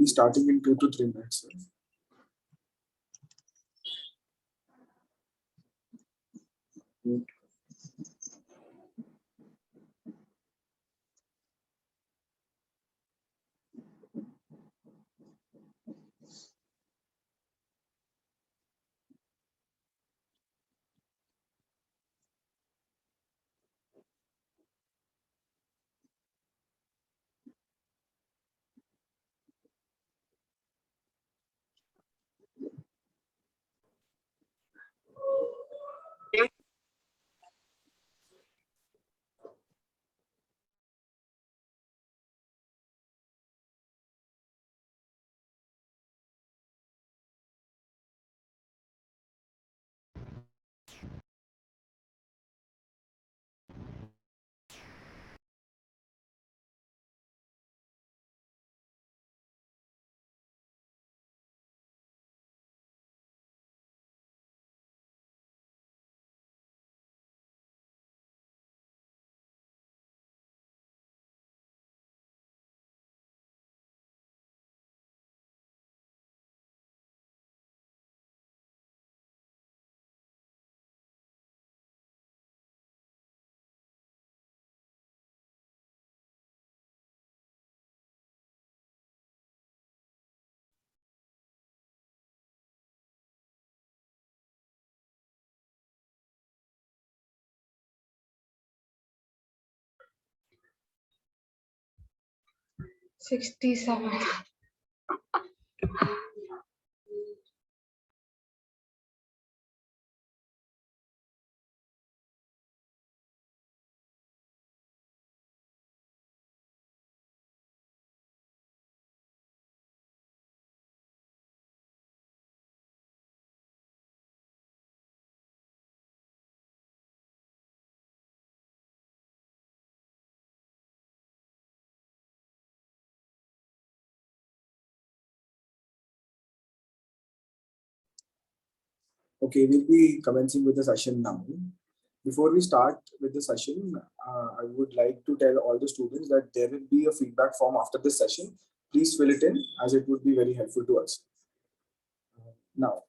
starting in 2 to 3 minutes. $67. Okay, we'll be commencing with the session now. Before we start with the session, I would like to tell all the students that there will be a feedback form after this session. Please fill it in as it would be very helpful to us. Now,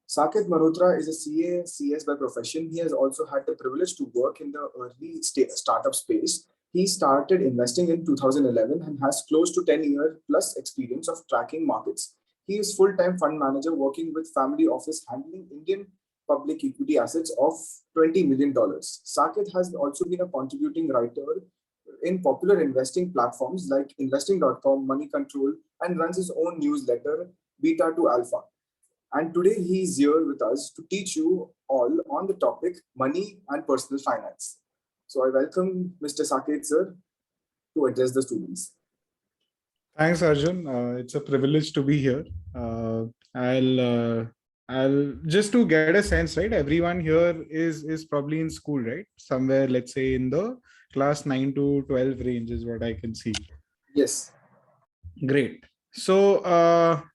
Saket Mehrotra is a CA, CS by profession. He has also had the privilege to work in the early startup space. He started investing in 2011 and has close to 10-year plus experience of tracking markets. He is full-time fund manager working with family office handling Indian public equity assets of $20 million. Saket has also been a contributing writer in popular investing platforms like investing.com, Money Control, and runs his own newsletter, Beta to Alpha. And today he is here with us to teach you all on the topic money and personal finance. So I welcome Mr. Saket sir to address the students. Thanks, Arjun. It's a privilege to be here. I'll just to get a sense, right? Everyone here is probably in school, right? Somewhere, let's say in the class 9 to 12 range is what I can see. Yes. Great. So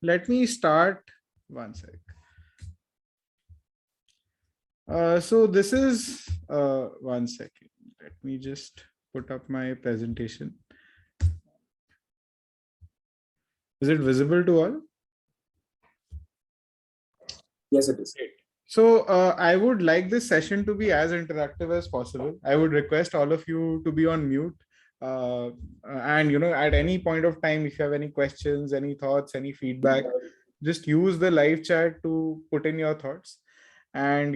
let me start. One sec. So this is one second. Let me just put up my presentation. Is it visible to all? Yes, it is. Great. So I would like this session to be as interactive as possible. I would request all of you to be on mute. And at any point of time, if you have any questions, any thoughts, any feedback, just use the live chat to put in your thoughts. And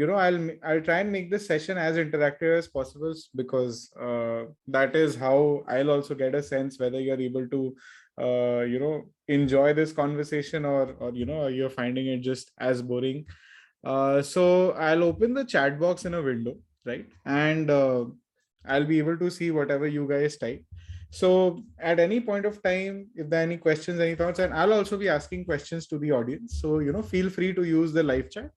I'll try and make this session as interactive as possible, because that is how I'll also get a sense whether you're able to enjoy this conversation, or you're finding it just as boring. So I'll open the chat box in a window, right? And I'll be able to see whatever you guys type. So at any point of time, if there are any questions, any thoughts, and I'll also be asking questions to the audience. So, feel free to use the live chat.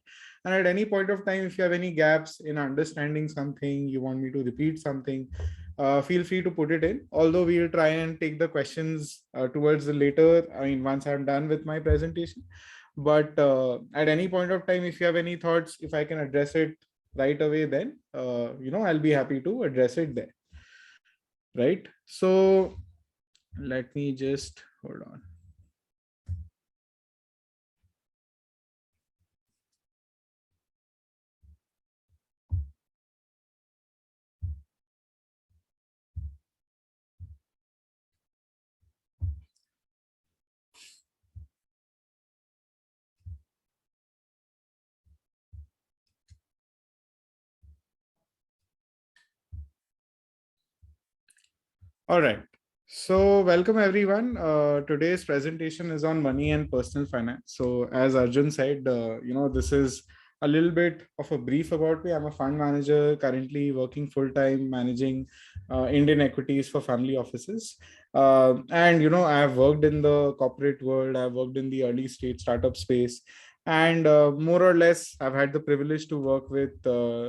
And at any point of time, if you have any gaps in understanding something, you want me to repeat something, feel free to put it in. Although we'll try and take the questions towards the later, once I'm done with my presentation. But at any point of time, if you have any thoughts, if I can address it right away, then, I'll be happy to address it there. Right. So let me just hold on. All right. So, welcome everyone. Today's presentation is on money and personal finance. So, as Arjun said, this is a little bit of a brief about me. I'm a fund manager currently working full time managing Indian equities for family offices. And, I have worked in the corporate world, I've worked in the early stage startup space. And more or less, I've had the privilege to work with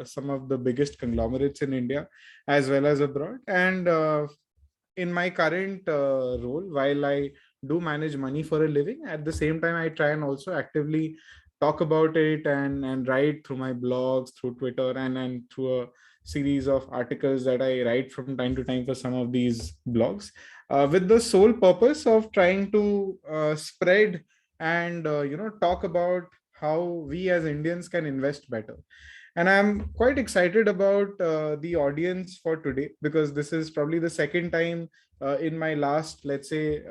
some of the biggest conglomerates in India as well as abroad. And in my current role, while I do manage money for a living, at the same time I try and also actively talk about it and write through my blogs, through Twitter, and through a series of articles that I write from time to time for some of these blogs, with the sole purpose of trying to spread and talk about how we as Indians can invest better. And I'm quite excited about the audience for today, because this is probably the second time in my last, let's say,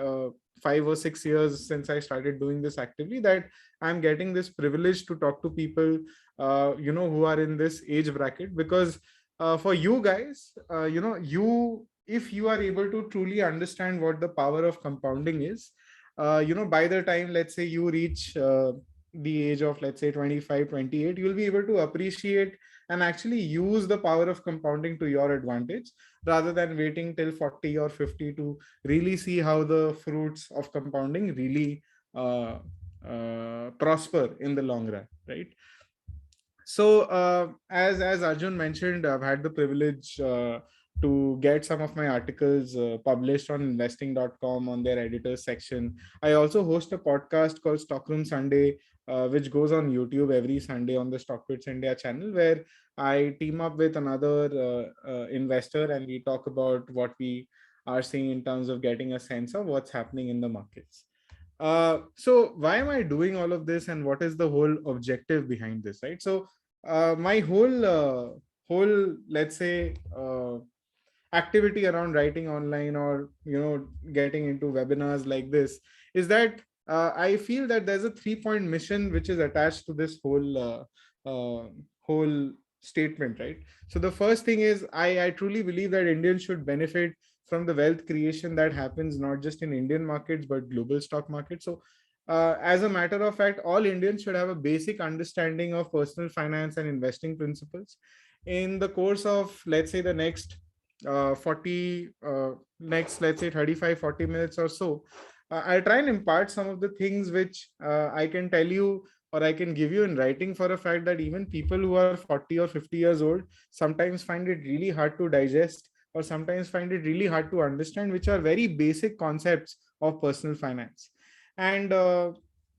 5 or 6 years since I started doing this actively, that I'm getting this privilege to talk to people, who are in this age bracket. Because for you guys, if you are able to truly understand what the power of compounding is, by the time, let's say, you reach the age of, let's say, 25, 28, you'll be able to appreciate and actually use the power of compounding to your advantage, rather than waiting till 40 or 50 to really see how the fruits of compounding really prosper in the long run, right? So, as Arjun mentioned, I've had the privilege to get some of my articles published on investing.com on their editors section. I also host a podcast called Stockroom Sunday, which goes on YouTube every Sunday on the Stockbits India channel, where I team up with another investor and we talk about what we are seeing in terms of getting a sense of what's happening in the markets. So why am I doing all of this, and what is the whole objective behind this, right? So my whole, let's say, activity around writing online, or getting into webinars like this, is that I feel that there's a 3-point mission which is attached to this whole statement, right? So the first thing is, I truly believe that Indians should benefit from the wealth creation that happens not just in Indian markets but global stock markets. So as a matter of fact, all Indians should have a basic understanding of personal finance and investing principles. In the course of, let's say, the next 40 next, let's say, 35, 40 minutes or so, I'll try and impart some of the things which I can tell you, or I can give you in writing, for a fact that even people who are 40 or 50 years old sometimes find it really hard to digest, or sometimes find it really hard to understand, which are very basic concepts of personal finance. And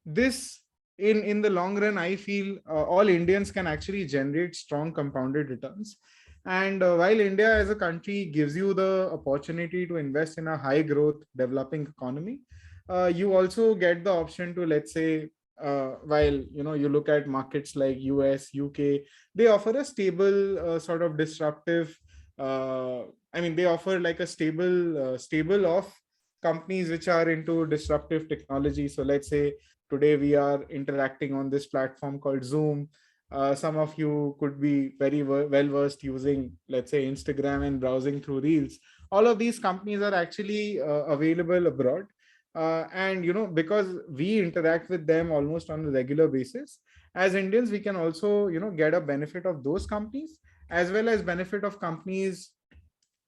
this, in the long run, I feel all Indians can actually generate strong compounded returns. And while India as a country gives you the opportunity to invest in a high growth developing economy, you also get the option to, let's say, while you look at markets like US, UK, they offer a stable sort of disruptive, they offer like a stable of companies which are into disruptive technology. So let's say today we are interacting on this platform called Zoom. Some of you could be very well versed using, let's say, Instagram and browsing through reels. All of these companies are actually available abroad. And because we interact with them almost on a regular basis, as Indians, we can also get a benefit of those companies, as well as benefit of companies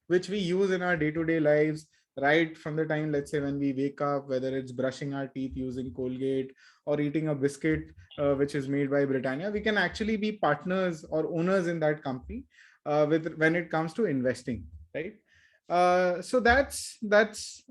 which we use in our day-to-day lives, right from the time, let's say, when we wake up, whether it's brushing our teeth using Colgate, or eating a biscuit which is made by Britannia. We can actually be partners or owners in that company with when it comes to investing, right? So that's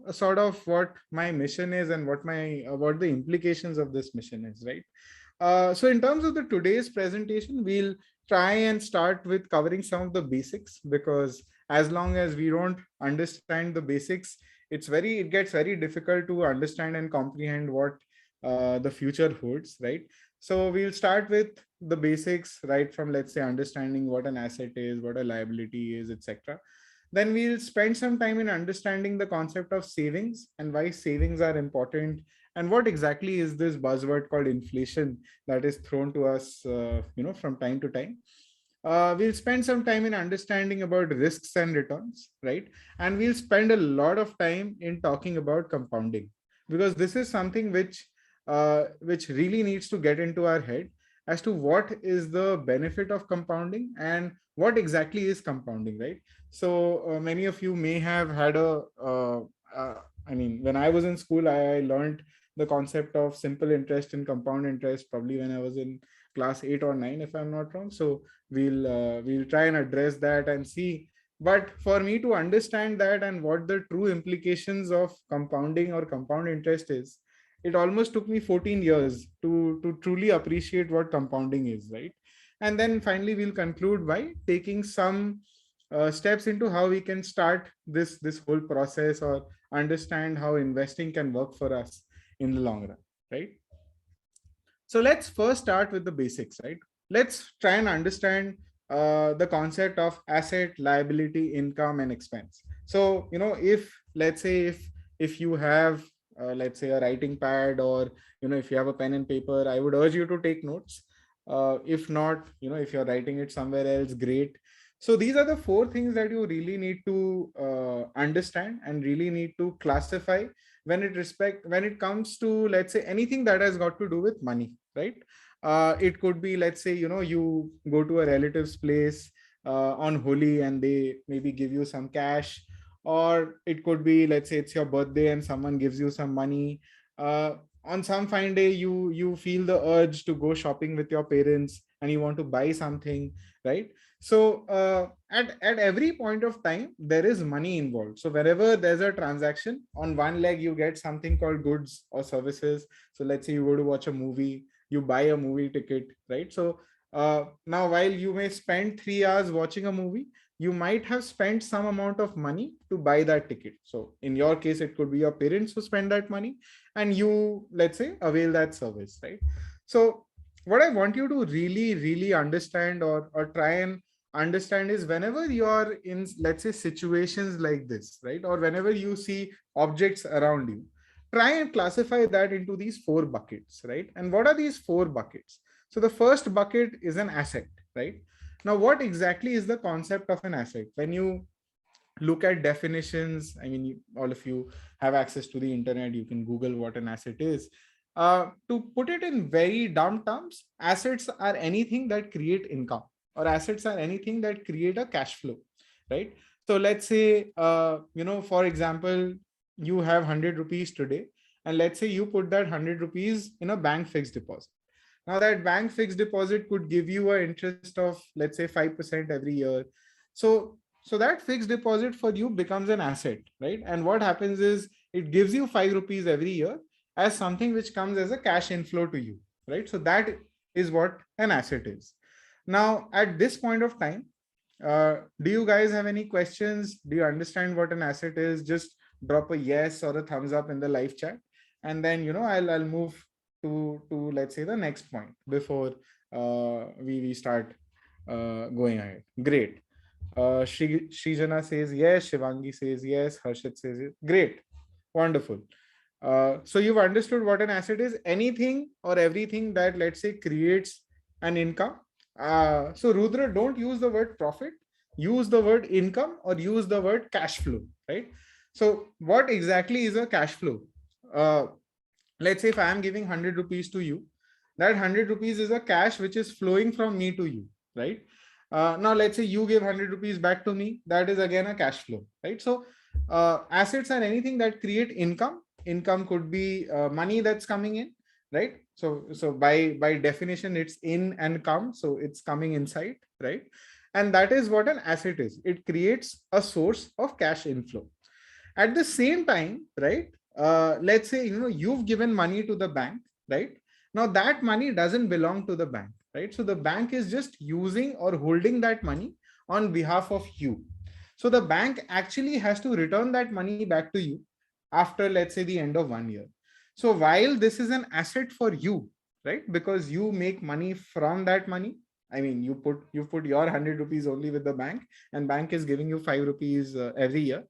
a sort of what my mission is, and what the implications of this mission is, right? So in terms of the today's presentation, we'll try and start with covering some of the basics, because as long as we don't understand the basics, it gets very difficult to understand and comprehend what the future holds, right? So we'll start with the basics, right from, let's say, understanding what an asset is, what a liability is, etc. Then we'll spend some time in understanding the concept of savings and why savings are important, and what exactly is this buzzword called inflation that is thrown to us from time to time. we'll spend some time in understanding about risks and returns, right? And we'll spend a lot of time in talking about compounding, because this is something which really needs to get into our head as to what is the benefit of compounding and what exactly is compounding, right? So many of you may have had I mean, when I was in school, I learned the concept of simple interest and compound interest probably when I was in class 8 or 9, if I'm not wrong. So we'll try and address that and see. But for me to understand that and what the true implications of compounding or compound interest is, it almost took me 14 years to truly appreciate what compounding is, right? And then finally we'll conclude by taking some steps into how we can start this whole process, or understand how investing can work for us in the long run, right? So let's first start with the basics, right? Let's try and understand the concept of asset, liability, income, and expense. So, if let's say if you have let's say a writing pad, or if you have a pen and paper, I would urge you to take notes. If not, if you're writing it somewhere else, great. So these are the four things that you really need to understand and really need to classify when it comes to, let's say, anything that has got to do with money, right? It could be, let's say, you go to a relative's place on Holi and they maybe give you some cash, or it could be, let's say, it's your birthday and someone gives you some money. On some fine day, you feel the urge to go shopping with your parents and you want to buy something, right? So at every point of time there is money involved. So wherever there's a transaction, on one leg you get something called goods or services. So let's say you go to watch a movie, you buy a movie ticket, right? So now while you may spend 3 hours watching a movie, you might have spent some amount of money to buy that ticket. So in your case, it could be your parents who spend that money and you, let's say, avail that service, right? So what I want you to really understand, or try and understand, is whenever you are in, let's say, situations like this, right? Or whenever you see objects around you, try and classify that into these four buckets, right? And what are these four buckets? So the first bucket is an asset, right? Now, what exactly is the concept of an asset? When you look at definitions, I mean, all of you have access to the internet, you can Google what an asset is. To put it in very dumb terms, assets are anything that create income, or assets are anything that create a cash flow, right? So let's say, for example, you have 100 rupees today, and let's say you put that 100 rupees in a bank fixed deposit. Now that bank fixed deposit could give you an interest of, let's say, 5% every year. So that fixed deposit for you becomes an asset, right? And what happens is it gives you 5 rupees every year as something which comes as a cash inflow to you, right? So that is what an asset is. Now, at this point of time, do you guys have any questions? Do you understand what an asset is? Just drop a yes or a thumbs up in the live chat, and then I'll move to let's say the next point before we start going ahead. Great. Srijana says yes. Shivangi says yes. Harshit says yes. Great. Wonderful. So you've understood what an asset is. Anything or everything that, let's say, creates an income. So Rudra, don't use the word profit. Use the word income or use the word cash flow, right? So what exactly is a cash flow? Uh, let's say if I am giving 100 rupees to you, that 100 rupees is a cash which is flowing from me to you, right? Now let's say you give 100 rupees back to me, that is again a cash flow, right? So assets are anything that create income. Income could be money that's coming in, right? So by definition it's in and come, so it's coming inside, right? And that is what an asset is. It creates a source of cash inflow. At the same time, right, let's say you've given money to the bank, right? Now that money doesn't belong to the bank, right? So the bank is just using or holding that money on behalf of you. So the bank actually has to return that money back to you after, let's say, the end of 1 year. So while this is an asset for you, right, because you make money from that money, I mean, you put your 100 rupees only with the bank, and bank is giving you 5 rupees every year.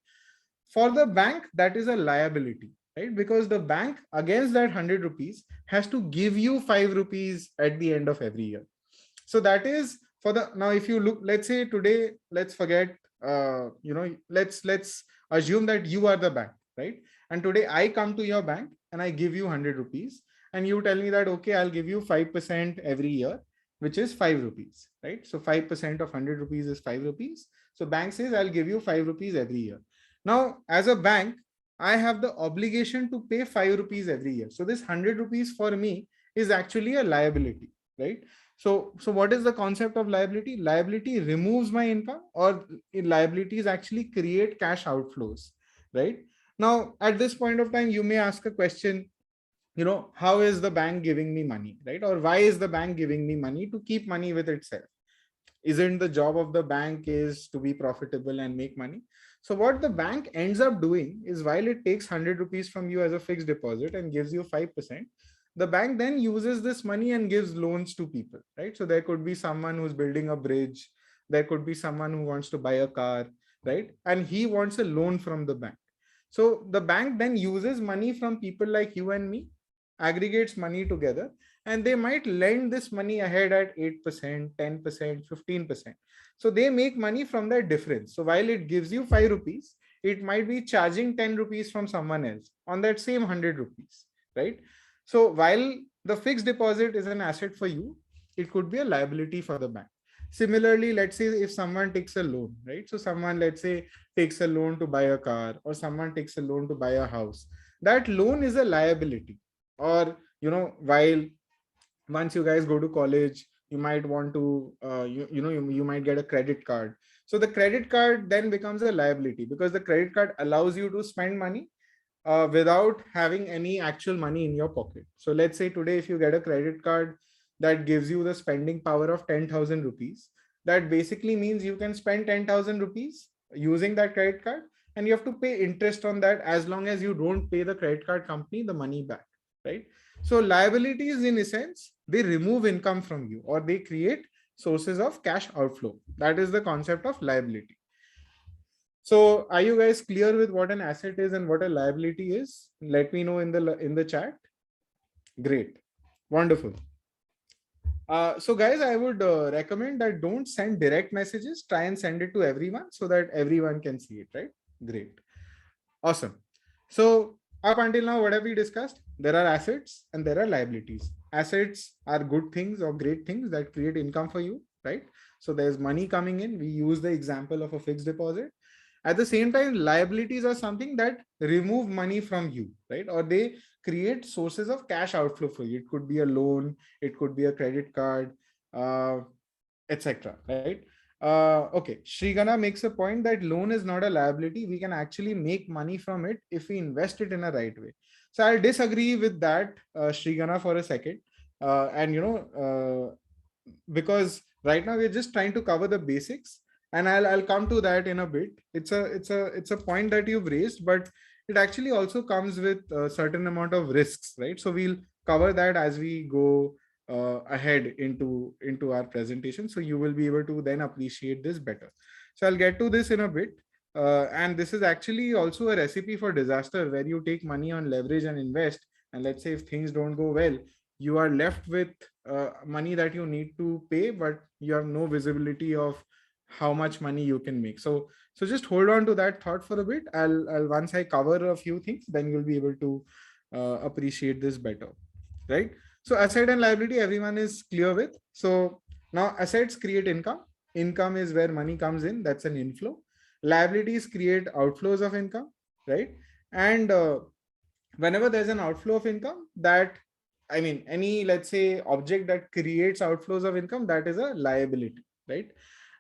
For the bank, that is a liability, right? Because the bank against that 100 rupees has to give you 5 rupees at the end of every year. So that is for the, now if you look, let's say today, let's forget, let's assume that you are the bank, right? And today I come to your bank and I give you 100 rupees, and you tell me that, okay, I'll give you 5% every year, which is 5 rupees, right? So 5% of 100 rupees is 5 rupees. So bank says, I'll give you 5 rupees every year. Now, as a bank, I have the obligation to pay 5 rupees every year. So this 100 rupees for me is actually a liability, right? So what is the concept of liability? Liability removes my income, or liabilities actually create cash outflows, right? Now, at this point of time, you may ask a question, how is the bank giving me money, right? Or why is the bank giving me money to keep money with itself? Isn't the job of the bank is to be profitable and make money? So what the bank ends up doing is, while it takes 100 rupees from you as a fixed deposit and gives you 5%, the bank then uses this money and gives loans to people, right? So there could be someone who's building a bridge, there could be someone who wants to buy a car, right? And he wants a loan from the bank. So the bank then uses money from people like you and me, aggregates money together, and they might lend this money ahead at 8%, 10%, 15%. So they make money from that difference. So while it gives you 5 rupees, it might be charging 10 rupees from someone else on that same 100 rupees, right? So while the fixed deposit is an asset for you, it could be a liability for the bank. Similarly, let's say if someone takes a loan, right? So someone, let's say, takes a loan to buy a car, or someone takes a loan to buy a house. That loan is a liability. Or, while once you guys go to college, you might want to you might get a credit card. So the credit card then becomes a liability, because the credit card allows you to spend money without having any actual money in your pocket. So let's say today, if you get a credit card that gives you the spending power of 10,000 rupees, that basically means you can spend 10,000 rupees using that credit card, and you have to pay interest on that as long as you don't pay the credit card company the money back, right? So liabilities, in a sense, they remove income from you, or they create sources of cash outflow. That is the concept of liability. So are you guys clear with what an asset is and what a liability is? Let me know in the chat. Great. Wonderful. So guys, I would recommend that don't send direct messages. Try and send it to everyone so that everyone can see it, right? Great. Awesome. So up until now, what have we discussed? There are assets and there are liabilities. Assets are good things or great things that create income for you, right? So there's money coming in. We use the example of a fixed deposit. At the same time, liabilities are something that remove money from you, right? Or they create sources of cash outflow for you. It could be a loan, it could be a credit card, uh, etc. Right? Okay, Shrigana makes a point that loan is not a liability. We can actually make money from it if we invest it in a right way. So I'll disagree with that, Shrigana, for a second. And because right now we're just trying to cover the basics, and I'll come to that in a bit. It's a point that you've raised, but it actually also comes with a certain amount of risks, right? So we'll cover that as we go ahead into our presentation, so you will be able to then appreciate this better. So I'll get to this in a bit. And this is actually also a recipe for disaster, where you take money on leverage and invest, and let's say if things don't go well, you are left with money that you need to pay, but you have no visibility of how much money you can make. So just hold on to that thought for a bit. I'll once I cover a few things, then you'll be able to appreciate this better, right? So asset and liability, everyone is clear with. So now assets create income. Income is where money comes in. That's an inflow. Liabilities create outflows of income, right? And whenever there's an outflow of income, that, I mean, any, let's say, object that creates outflows of income, that is a liability, right?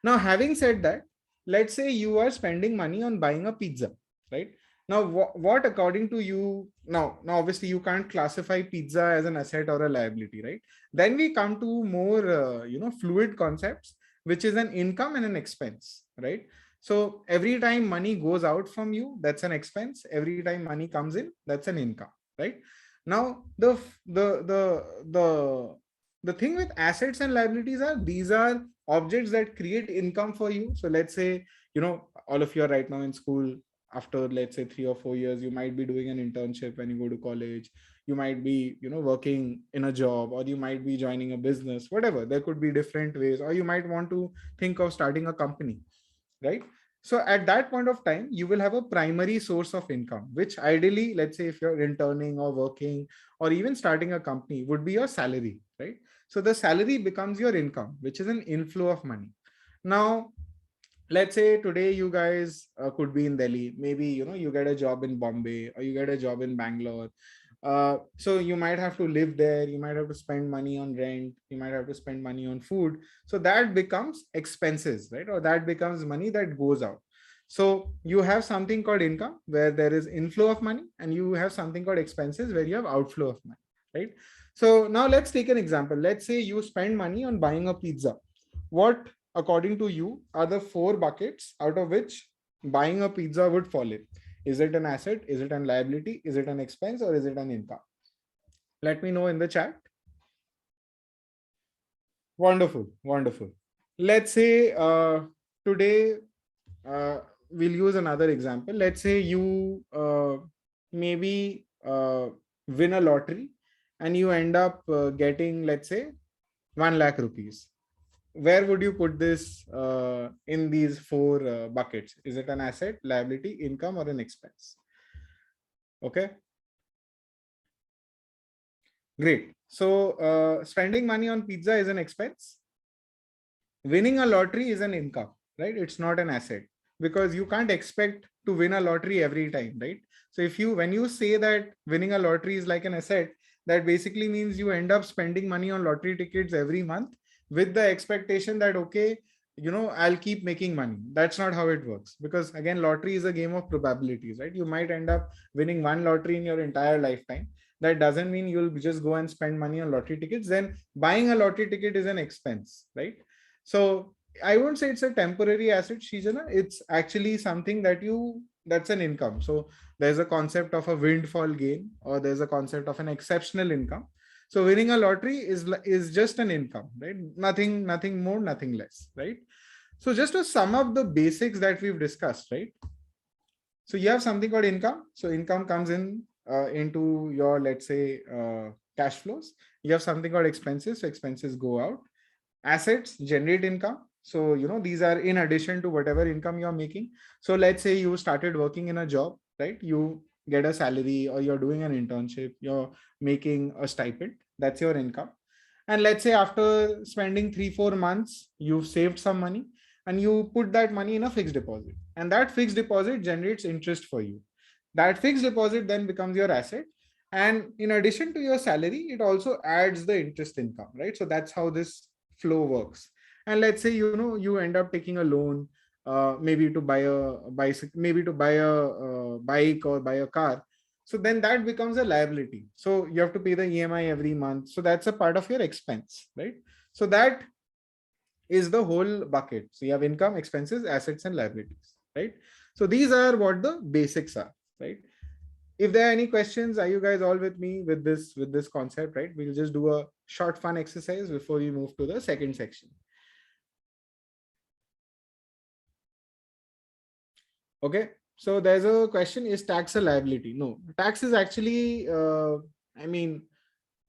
Now, having said that, let's say you are spending money on buying a pizza, right? Now, what according to you, now obviously you can't classify pizza as an asset or a liability, right? Then we come to more, fluid concepts, which is an income and an expense, right? So every time money goes out from you, that's an expense. Every time money comes in, that's an income, right? Now, the thing with assets and liabilities are, these are objects that create income for you. So let's say, all of you are right now in school. After, let's say, 3 or 4 years, you might be doing an internship when you go to college. you might be, working in a job, or you might be joining a business, whatever. There could be different ways, or you might want to think of starting a company, right? So at that point of time, you will have a primary source of income, which ideally, let's say if you're interning or working or even starting a company, would be your salary, right? So the salary becomes your income, which is an inflow of money. Now, let's say today you guys could be in Delhi. Maybe, you get a job in Bombay, or you get a job in Bangalore. So you might have to live there, you might have to spend money on rent, you might have to spend money on food. So that becomes expenses, right? Or that becomes money that goes out. So you have something called income where there is inflow of money, and you have something called expenses where you have outflow of money, right? So now let's take an example. Let's say you spend money on buying a pizza. What, according to you, are the four buckets out of which buying a pizza would fall in? Is it an asset? Is it an liability? Is it an expense? Or is it an income? Let me know in the chat. Wonderful, wonderful. Let's say today we'll use another example. Let's say you maybe win a lottery, and you end up getting, let's say, 1 lakh rupees. Where would you put this in these four buckets? Is it an asset, liability, income, or an expense? Okay, great. So spending money on pizza is an expense. Winning a lottery is an income, right? It's not an asset, because you can't expect to win a lottery every time, right? So when you say that winning a lottery is like an asset, that basically means you end up spending money on lottery tickets every month with the expectation that, okay, I'll keep making money. That's not how it works, because again, lottery is a game of probabilities, right? You might end up winning one lottery in your entire lifetime. That doesn't mean you'll just go and spend money on lottery tickets. Then buying a lottery ticket is an expense, right? So I won't say it's a temporary asset, Shijana. It's actually something that's an income. So there's a concept of a windfall gain, or there's a concept of an exceptional income. So winning a lottery is just an income, right? Nothing more, nothing less, right? So just to sum up the basics that we've discussed, right? So you have something called income. So income comes in into your, let's say, cash flows. You have something called expenses. So expenses go out. Assets generate income. So these are in addition to whatever income you're making. So let's say you started working in a job, right? You get a salary, or you're doing an internship, you're making a stipend. That's your income. And let's say after spending 3-4 months, you've saved some money, and you put that money in a fixed deposit, and that fixed deposit generates interest for you. That fixed deposit then becomes your asset, and in addition to your salary, it also adds the interest income, right? So that's how this flow works. And let's say you end up taking a loan, maybe to buy a bicycle, maybe to buy a bike, or buy a car. So then that becomes a liability, so you have to pay the EMI every month. So that's a part of your expense, right? So that is the whole bucket. So you have income, expenses, assets, and liabilities, right? So these are what the basics are, right? If there are any questions, are you guys all with me with this concept, right? We'll just do a short fun exercise before we move to the second section. Okay, so there's a question: is tax a liability? No, tax is actually I mean,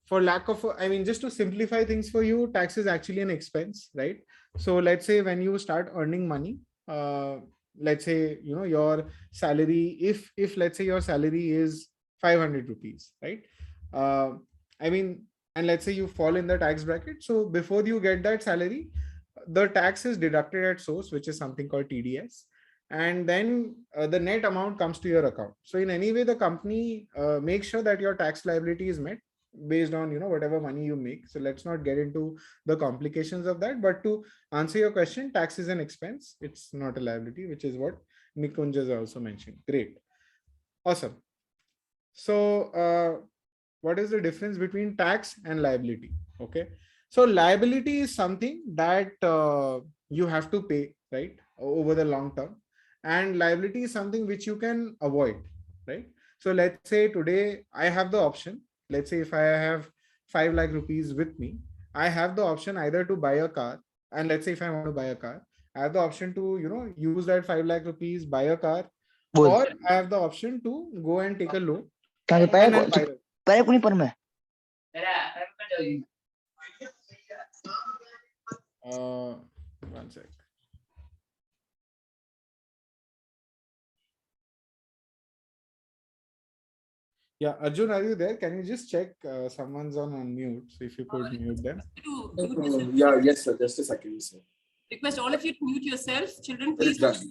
for lack of just to simplify things for you, tax is actually an expense, right? So let's say when you start earning money, uh, let's say your salary, if let's say your salary is 500 rupees, right? uh, I mean, and let's say you fall in the tax bracket. So before you get that salary, the tax is deducted at source, which is something called TDS, and then the net amount comes to your account. So in any way, the company makes sure that your tax liability is met based on whatever money you make. So let's not get into the complications of that, but to answer your question, tax is an expense, it's not a liability, which is what Nikunj has also mentioned. Great, awesome. So what is the difference between tax and liability? Okay, so liability is something that you have to pay, right, over the long term, and liability is something which you can avoid, right? So let's say today I have the option. Let's say if I have 5 lakh rupees with me, I have the option either to buy a car. And let's say if I want to buy a car, I have the option to use that 5 lakh rupees, buy a car, बोल or I have the option to go and take a loan कहाँ से and पाया then buy चुप the car. पर कुनी पर मैं one sec. Yeah, Arjun, are you there? Can you just check someone's on unmute? So if you could mute them. Yeah, yes, sir. Just a second, sir. Request all of you to mute yourself. Children, It's please. done.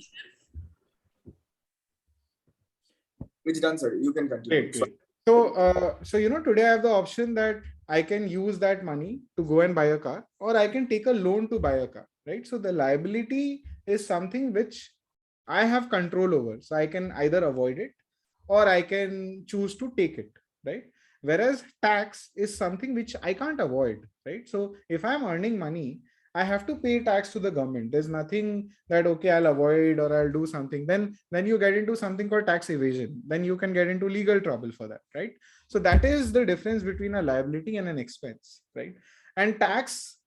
It's done, sir. You can continue. Great. So today I have the option that I can use that money to go and buy a car, or I can take a loan to buy a car, right? So the liability is something which I have control over. So I can either avoid it or I can choose to take it, right? Whereas tax is something which I can't avoid, right? So if I'm earning money, I have to pay tax to the government. There's nothing that okay, I'll avoid or I'll do something. Then you get into something called tax evasion. Then you can get into legal trouble for that, right? So that is the difference between a liability and an expense, right? And tax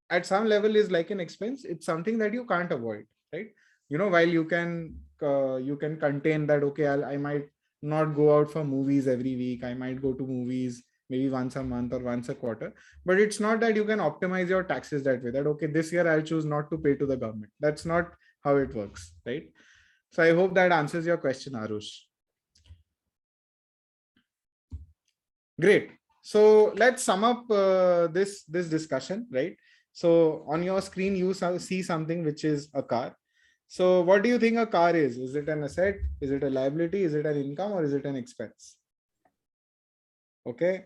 at some level is like an expense. It's something that you can't avoid, right? While you can contain that, okay, I might not go out for movies every week. I might go to movies maybe once a month or once a quarter, but it's not that you can optimize your taxes that way, that okay, this year I'll choose not to pay to the government. That's not how it works, right? So I hope that answers your question, Arush. Great. So let's sum up this discussion, right? So on your screen you see something which is a car. So what do you think a car is? Is it an asset? Is it a liability? Is it an income, or is it an expense? Okay.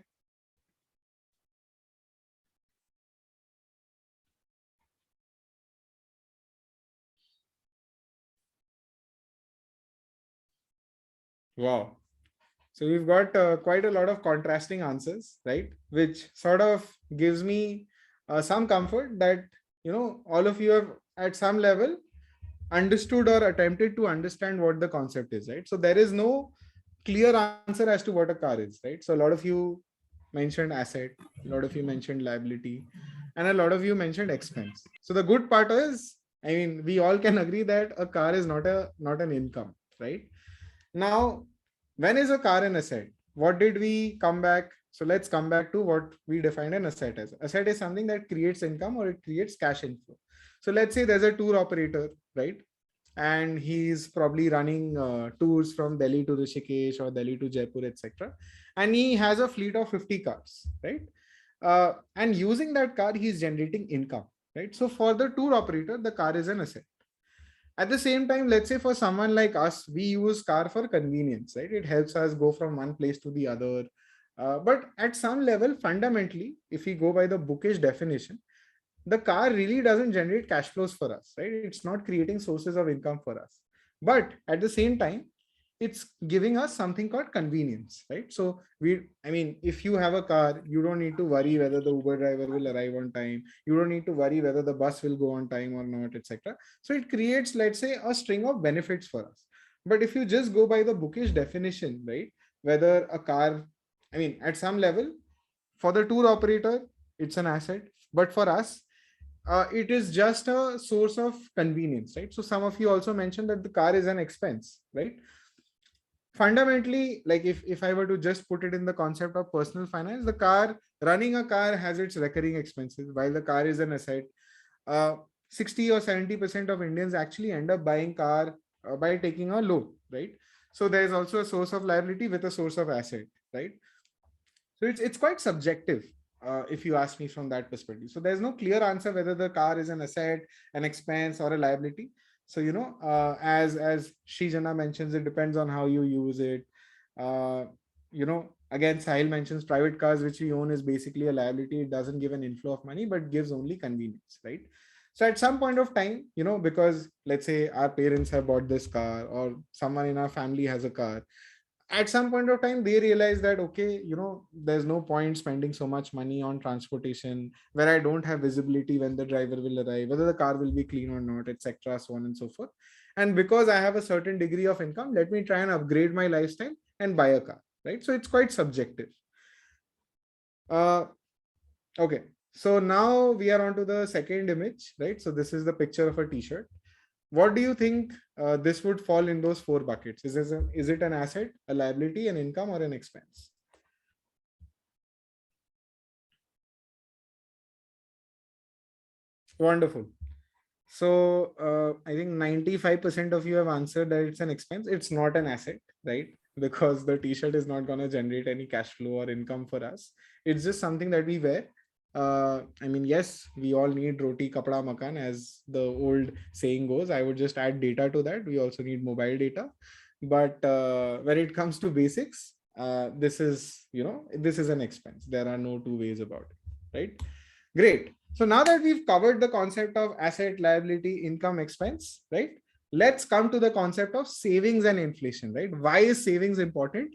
Wow. So we've got quite a lot of contrasting answers, right? Which sort of gives me some comfort that, all of you have at some level understood or attempted to understand what the concept is, right? So there is no clear answer as to what a car is, right? So a lot of you mentioned asset, a lot of you mentioned liability, and a lot of you mentioned expense. So the good part is, I mean, we all can agree that a car is not an income, right? Now, when is a car an asset? What did we come back? So let's come back to what we defined an asset as. Asset is something that creates income or it creates cash inflow. So let's say there's a tour operator, right? And he's probably running tours from Delhi to Rishikesh or Delhi to Jaipur, etc. And he has a fleet of 50 cars, right? And using that car, he's generating income, right? So for the tour operator, the car is an asset. At the same time, let's say for someone like us, we use car for convenience, right? It helps us go from one place to the other. But at some level, fundamentally, if we go by the bookish definition, the car really doesn't generate cash flows for us, right? It's not creating sources of income for us. But at the same time, it's giving us something called convenience, right? So I mean, if you have a car, you don't need to worry whether the Uber driver will arrive on time. You don't need to worry whether the bus will go on time or not, etc. So it creates, let's say, a string of benefits for us. But if you just go by the bookish definition, right, whether a car, I mean, at some level, for the tour operator, it's an asset. But for us, it is just a source of convenience, right? So some of you also mentioned that the car is an expense, right? Fundamentally, like if I were to just put it in the concept of personal finance, running a car has its recurring expenses, while the car is an asset. 60 or 70% of Indians actually end up buying car by taking a loan, right? So there is also a source of liability with a source of asset, right? So it's quite subjective, if you ask me from that perspective. So there's no clear answer whether the car is an asset, an expense, or a liability. So as Srijana mentions, it depends on how you use it. Again, Sahil mentions private cars which we own is basically a liability. It doesn't give an inflow of money, but gives only convenience, right? So at some point of time, because let's say our parents have bought this car or someone in our family has a car, at some point of time they realize that okay, there's no point spending so much money on transportation where I don't have visibility when the driver will arrive, whether the car will be clean or not, etc., so on and so forth. And because I have a certain degree of income, let me try and upgrade my lifestyle and buy a car, right? So it's quite subjective. Okay, so now we are on to the second image, right? So this is the picture of a t-shirt. What do you think this would fall in those four buckets? Is it an asset, a liability, an income, or an expense? Wonderful. So I think 95% of you have answered that it's an expense. It's not an asset, right? Because the t-shirt is not going to generate any cash flow or income for us. It's just something that we wear. I mean, yes, we all need roti, kapda, makan, as the old saying goes. I would just add data to that. We also need mobile data. But when it comes to basics, this is, this is an expense. There are no two ways about it, right? Great. So now that we've covered the concept of asset, liability, income, expense, right? Let's come to the concept of savings and inflation, right? Why is savings important?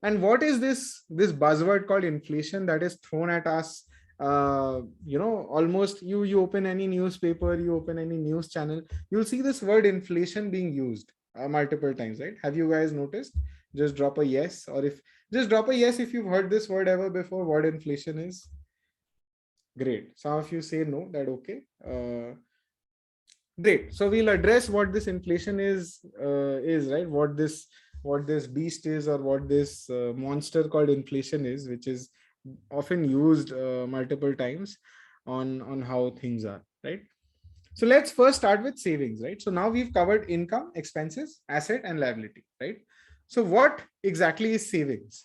And what is this buzzword called inflation that is thrown at us? Almost you open any newspaper, you open any news channel, you'll see this word inflation being used multiple times, right? Have you guys noticed? Just drop a yes, or if just drop a yes if you've heard this word ever before. What inflation is? Great. Some of you say no, that okay. Great. So we'll address what this inflation is right. What this beast is, or what this monster called inflation is, which is often used multiple times on how things are, right? So let's first start with savings, right? So now we've covered income, expenses, asset, and liability, right? So what exactly is savings?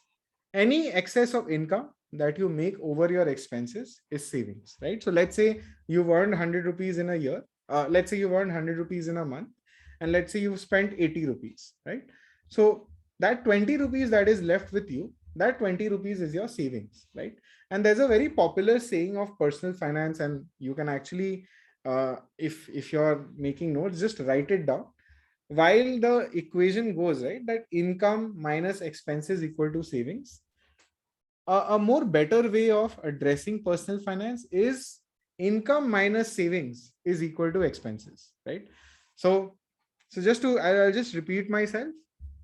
Any excess of income that you make over your expenses is savings, right? So let's say you've earned 100 rupees in a year. Let's say you've earned 100 rupees in a month, and let's say you've spent 80 rupees, right? So that 20 rupees that is left with you, that 20 rupees is your savings, right? And there's a very popular saying of personal finance, and you can actually, if you're making notes, just write it down. While the equation goes, right, that income minus expenses equal to savings, a more better way of addressing personal finance is income minus savings is equal to expenses, right? So just to, I'll just repeat myself.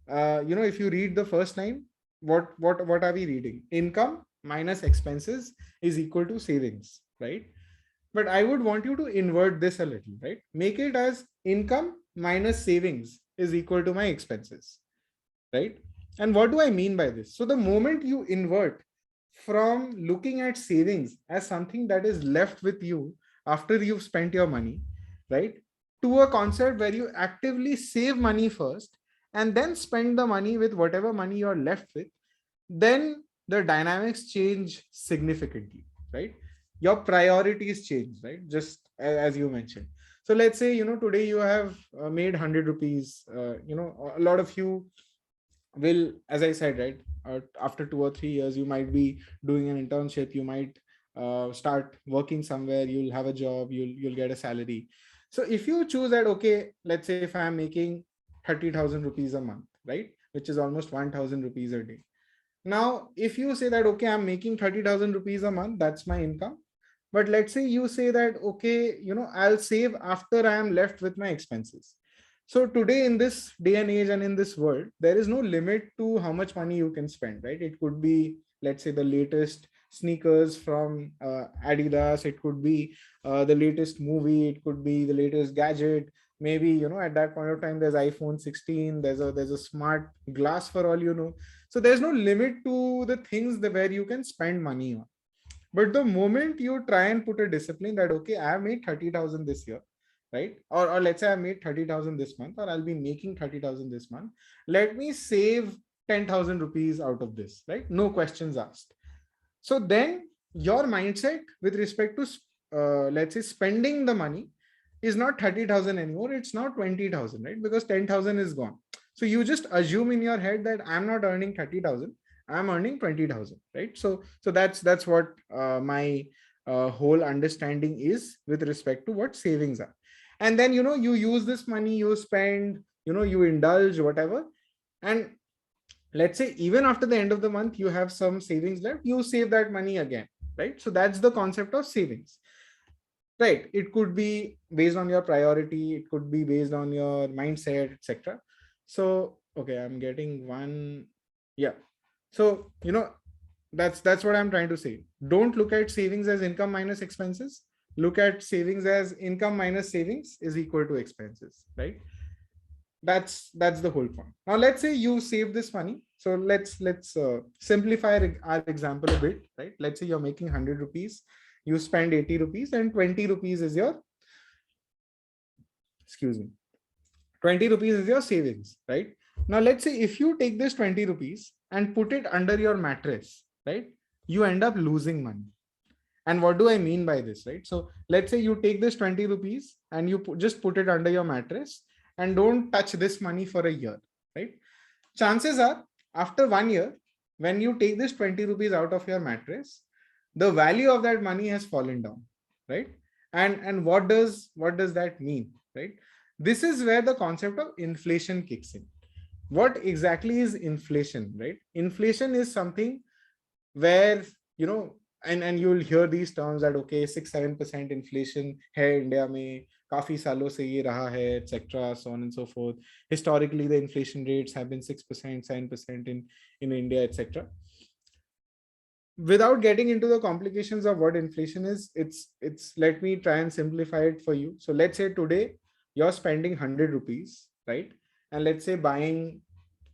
If you read the first line, what are we reading? Income minus expenses is equal to savings, right? But I would want you to invert this a little, right? Make it as income minus savings is equal to my expenses, right? And what do I mean by this? So the moment you invert from looking at savings as something that is left with you after you've spent your money, right, to a concept where you actively save money first and then spend the money with whatever money you're left with, then the dynamics change significantly, right? Your priorities change, right? Just as you mentioned. So let's say, today you have made 100 rupees. A lot of you will, as I said, right, after 2 or 3 years, you might be doing an internship, you might start working somewhere, you'll have a job, you'll get a salary. So if you choose that, okay, let's say if I'm making 30,000 rupees a month, right, which is almost 1,000 rupees a day. Now, if you say that, okay, I'm making 30,000 rupees a month, that's my income. But let's say you say that, okay, I'll save after I am left with my expenses. So today, in this day and age and in this world, there is no limit to how much money you can spend, right? It could be, let's say, the latest sneakers from Adidas. It could be the latest movie. It could be the latest gadget. Maybe, at that point of time, there's iPhone 16. There's a smart glass for all you know. So there's no limit to the things where you can spend money on. But the moment you try and put a discipline that, okay, I have made 30,000 this year, right? Or let's say I made 30,000 this month, or I'll be making 30,000 this month. Let me save 10,000 rupees out of this, right? No questions asked. So then your mindset with respect to, let's say, spending the money is not 30,000 anymore. It's now 20,000, right? Because 10,000 is gone. So you just assume in your head that I'm not earning 30,000. I'm earning 20,000, right? So that's what my whole understanding is with respect to what savings are. And then, you use this money, you spend, you indulge, whatever. And let's say even after the end of the month, you have some savings left, you save that money again, right? So that's the concept of savings, right? It could be based on your priority, it could be based on your mindset, etc. So, okay, I'm getting one. Yeah. So, that's what I'm trying to say. Don't look at savings as income minus expenses. Look at savings as income minus savings is equal to expenses, right? That's the whole point. Now let's say you save this money. So let's simplify our example a bit, right? Let's say you're making 100 rupees, you spend 80 rupees, and 20 rupees is your excuse me, 20 rupees is your savings, right? Now let's say if you take this 20 rupees and put it under your mattress, right, you end up losing money. And what do I mean by this, right? So let's say you take this 20 rupees and you just put it under your mattress and don't touch this money for a year, right? Chances are after 1 year, when you take this 20 rupees out of your mattress, the value of that money has fallen down, right? And what does that mean, right? This is where the concept of inflation kicks in. What exactly is inflation, right? Inflation is something where, you know, and you'll hear these terms that okay, 6-7% inflation hai India mein, काफी सालों से ये रहा है, etc., so on and so forth. Historically, the inflation rates have been 6%, 7% in India, etc. Without getting into the complications of what inflation is, it's let me try and simplify it for you. So let's say today you're spending 100 rupees, right? And let's say buying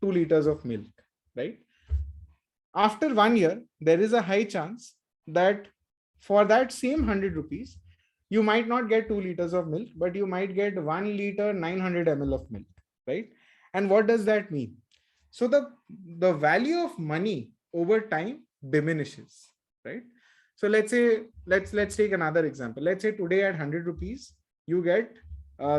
2 liters of milk, right? After 1 year, there is a high chance that for that same 100 rupees, you might not get 2 liters of milk, but you might get 1 liter 900 ml of milk, right? And what does that mean? So the value of money over time diminishes, right? So let's say let's take another example. Let's say today at 100 rupees, you get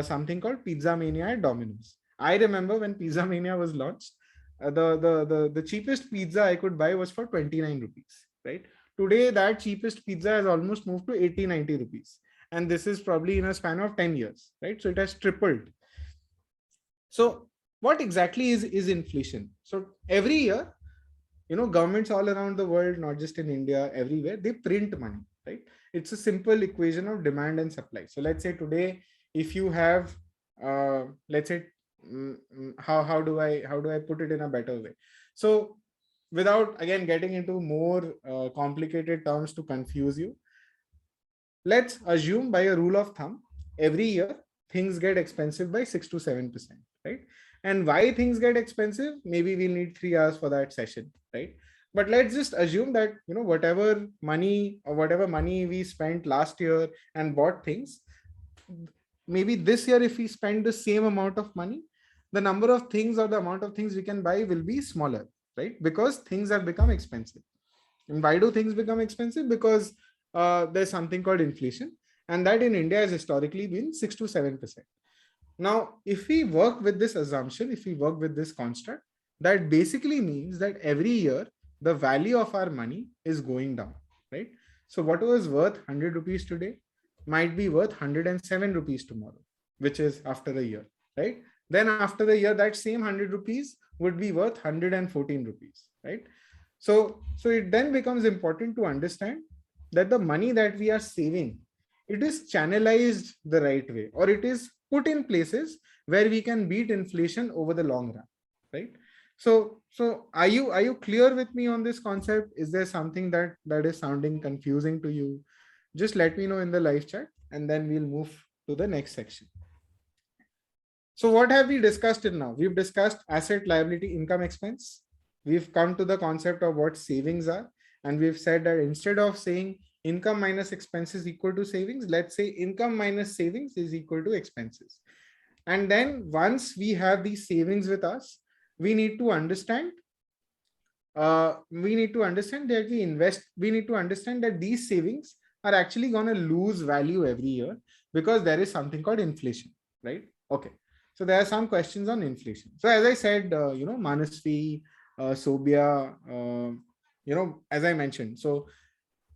something called Pizza Mania at Domino's. I remember when Pizza Mania was launched, the cheapest pizza I could buy was for 29 rupees, right? Today, that cheapest pizza has almost moved to 80-90 rupees. And this is probably in a span of 10 years, right? So it has tripled. So what exactly is inflation? So every year, you know, governments all around the world, not just in India, everywhere, they print money, right? It's a simple equation of demand and supply. So let's say today, if you have, let's say, how do I put it in a better way? So without again getting into more complicated terms to confuse you, let's assume by a rule of thumb, every year things get expensive by 6 to 7%, right? And why things get expensive, maybe we'll need 3 hours for that session, right? But let's just assume that, you know, whatever money we spent last year and bought things, maybe this year if we spend the same amount of money, the number of things or the amount of things we can buy will be smaller, right? Because things have become expensive. And why do things become expensive? Because there's something called inflation, and that in India has historically been 6 to 7%. Now, if we work with this assumption, if we work with this construct, that basically means that every year the value of our money is going down, right? So what was worth 100 rupees today might be worth 107 rupees tomorrow, which is after a year, right? Then after the year, that same 100 rupees would be worth 114 rupees, right? So it then becomes important to understand that the money that we are saving, it is channelized the right way, or it is put in places where we can beat inflation over the long run, right? So are you clear with me on this concept? Is there something that is sounding confusing to you? Just let me know in the live chat, and then we'll move to the next section. So what have we discussed till now? We've discussed asset, liability, income, expense. We've come to the concept of what savings are. And we've said that instead of saying income minus expenses equal to savings, let's say income minus savings is equal to expenses. And then once we have these savings with us, we need to understand that we invest. We need to understand that these savings are actually going to lose value every year because there is something called inflation, right? Okay. So there are some questions on inflation. So as I said, Manasvi, Sobia, as I mentioned, so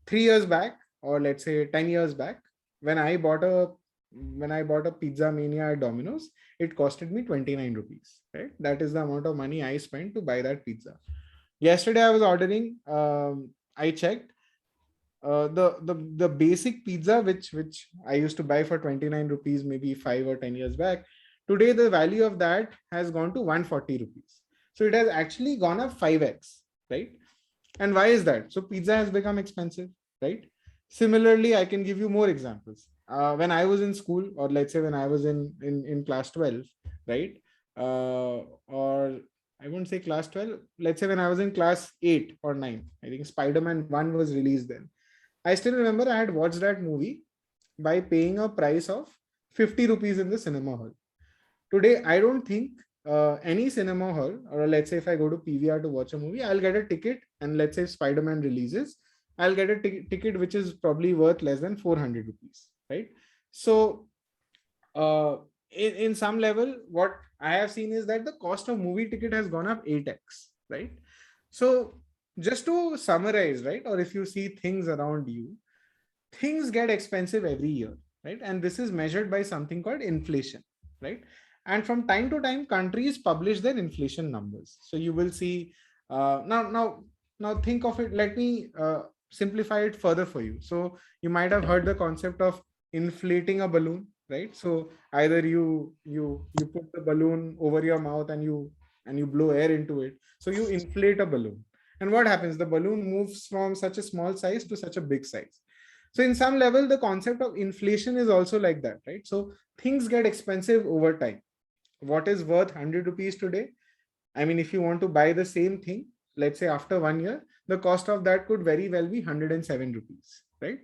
3 years back, or let's say 10 years back, when I bought a Pizza Mania at Domino's, it costed me 29 rupees, right? That is the amount of money I spent to buy that pizza. Yesterday I was ordering, I checked, the basic pizza which I used to buy for 29 rupees maybe 5 or 10 years back, today the value of that has gone to 140 rupees. So it has actually gone up 5x, right? And why is that? So pizza has become expensive, right? Similarly, I can give you more examples. When I was in school, or let's say when I was in class 12, right? Or I won't say class 12. Let's say when I was in class 8 or 9, I think Spider-Man 1 was released then. I still remember I had watched that movie by paying a price of 50 rupees in the cinema hall. Today, I don't think any cinema hall, or let's say if I go to PVR to watch a movie, I'll get a ticket, and let's say if Spider-Man releases, I'll get a ticket which is probably worth less than 400 rupees, right? So, in some level, what I have seen is that the cost of movie ticket has gone up 8x, right? So, just to summarize, right, or if you see things around you, things get expensive every year, right? And this is measured by something called inflation, right? And from time to time, countries publish their inflation numbers. So you will see now think of it. Let me simplify it further for you. So you might have heard the concept of inflating a balloon, right? So either you put the balloon over your mouth and you blow air into it. So you inflate a balloon. And what happens? The balloon moves from such a small size to such a big size. So in some level, the concept of inflation is also like that, right? So things get expensive over time. What is worth 100 rupees today? I mean, if you want to buy the same thing, let's say after 1 year, the cost of that could very well be 107 rupees, right?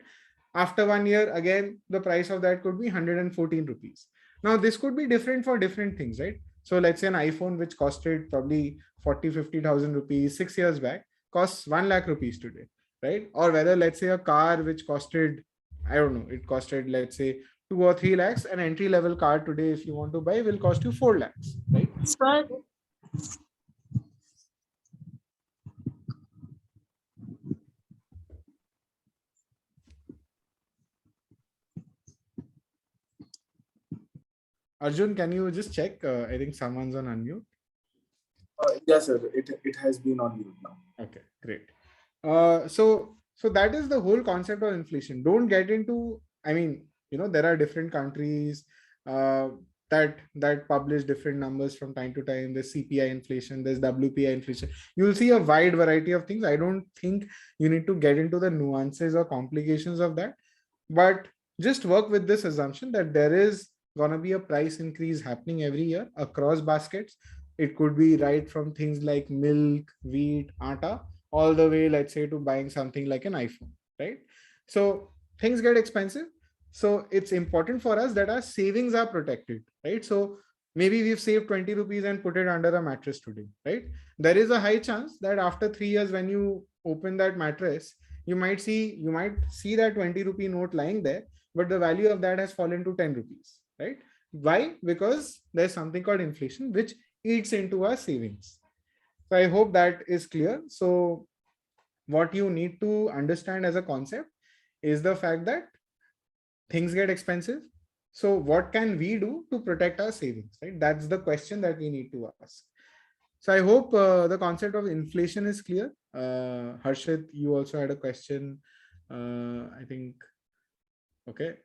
After 1 year, again, the price of that could be 114 rupees. Now, this could be different for different things, right? So let's say an iPhone, which costed probably 40, 50,000 rupees 6 years back, costs 1 lakh rupees today, right? Or whether, let's say, a car which costed, I don't know, it costed, let's say, 2 or 3 lakhs, an entry level car today, if you want to buy, will cost you 4 lakhs, right? Sir, Arjun, can you just check? I think someone's on unmute. Yes, sir. It has been on mute now. Okay, great. So that is the whole concept of inflation. Don't get into, I mean, there are different countries uh, that publish different numbers from time to time. There's CPI inflation, there's WPI inflation. You'll see a wide variety of things. I don't think you need to get into the nuances or complications of that, but just work with this assumption that there is going to be a price increase happening every year across baskets. It could be right from things like milk, wheat, atta, all the way, let's say, to buying something like an iPhone, right? So things get expensive. So it's important for us that our savings are protected, right? So maybe we've saved 20 rupees and put it under a mattress today, right? There is a high chance that after 3 years, when you open that mattress, you might see that 20 rupee note lying there, but the value of that has fallen to 10 rupees, right? Why? Because there's something called inflation, which eats into our savings. So I hope that is clear. So what you need to understand as a concept is the fact that things get expensive. So what can we do to protect our savings, right? That's the question that we need to ask. So I hope the concept of inflation is clear. Harshit, you also had a question. I think, okay.